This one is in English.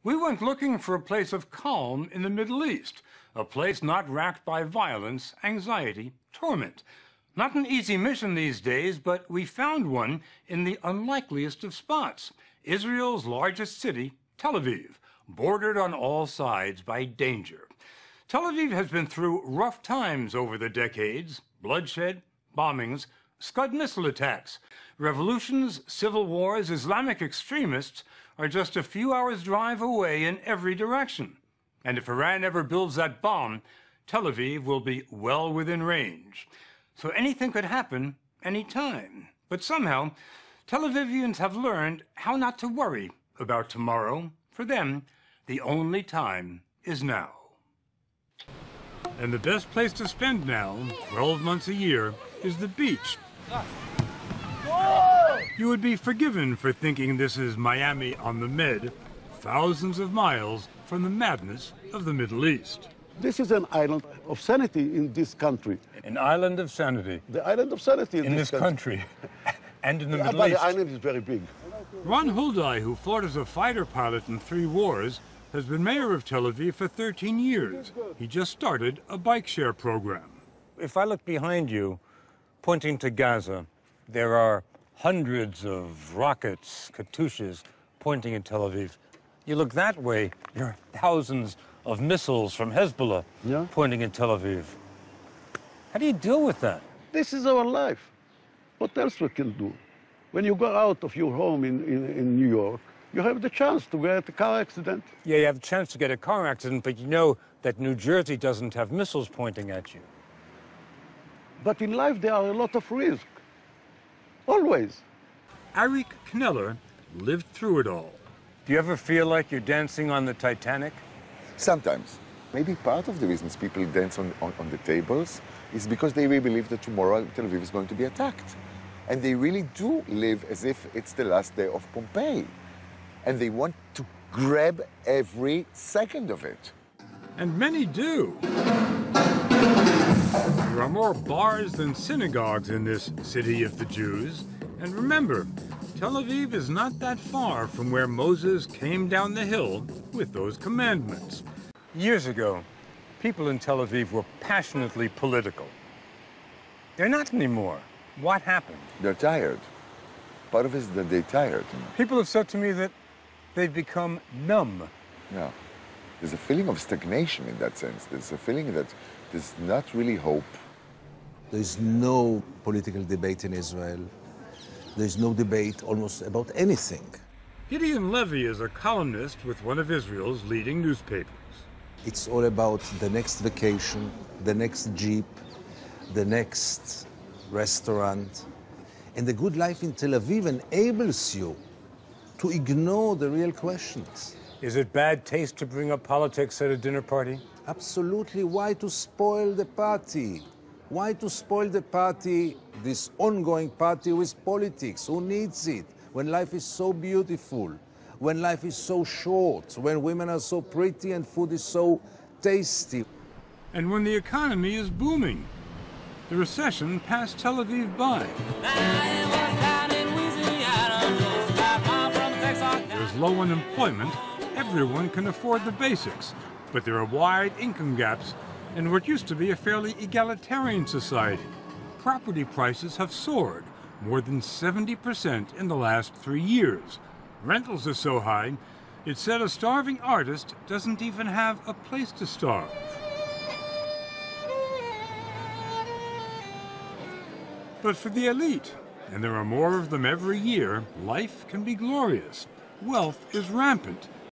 We went looking for a place of calm in the Middle East, a place not racked by violence, anxiety, torment. Not an easy mission these days, but we found one in the unlikeliest of spots, Israel's largest city, Tel Aviv, bordered on all sides by danger. Tel Aviv has been through rough times over the decades: bloodshed, bombings, scud missile attacks. Revolutions, civil wars, Islamic extremists are just a few hours' drive away in every direction. And if Iran ever builds that bomb, Tel Aviv will be well within range. So anything could happen any time. But somehow, Tel Avivians have learned how not to worry about tomorrow. For them, the only time is now. And the best place to spend now, 12 months a year, is the beach. You would be forgiven for thinking this is Miami on the Med, thousands of miles from the madness of the Middle East. This is an island of sanity in this country. An island of sanity. The island of sanity in this country. And in the Middle but East. The island is very big. Ron Huldai, who fought as a fighter pilot in 3 wars, has been mayor of Tel Aviv for 13 years. He just started a bike share program. If I look behind you, pointing to Gaza, there are hundreds of rockets, Katyushas, pointing at Tel Aviv. You look that way, there are thousands of missiles from Hezbollah pointing at Tel Aviv. How do you deal with that? This is our life. What else we can do? When you go out of your home in New York, you have the chance to get a car accident. Yeah, you have a chance to get a car accident, but you know that New Jersey doesn't have missiles pointing at you. But in life, there are a lot of risks. Always. Arik Kneller lived through it all. Do you ever feel like you're dancing on the Titanic? Sometimes. Maybe part of the reasons people dance on the tables is because they really believe that tomorrow Tel Aviv is going to be attacked. And they really do live as if it's the last day of Pompeii. And they want to grab every second of it. And many do. There are more bars than synagogues in this city of the Jews. And remember, Tel Aviv is not that far from where Moses came down the hill with those commandments. Years ago, people in Tel Aviv were passionately political. They're not anymore. What happened? They're tired. Part of it is that they're tired. People have said to me that they've become numb. Yeah. There's a feeling of stagnation in that sense. There's a feeling that there's not really hope. There's no political debate in Israel. There's no debate almost about anything. Gideon Levy is a columnist with one of Israel's leading newspapers. It's all about the next vacation, the next Jeep, the next restaurant. And the good life in Tel Aviv enables you to ignore the real questions. Is it bad taste to bring up politics at a dinner party? Absolutely. Why to spoil the party? Why to spoil the party, this ongoing party, with politics? Who needs it? When life is so beautiful, when life is so short, when women are so pretty and food is so tasty. And when the economy is booming. The recession passed Tel Aviv by. There's low unemployment. Everyone can afford the basics. But there are wide income gaps in what used to be a fairly egalitarian society. Property prices have soared more than 70% in the last 3 years. Rentals are so high, it's said a starving artist doesn't even have a place to starve. But for the elite, and there are more of them every year, life can be glorious. Wealth is rampant.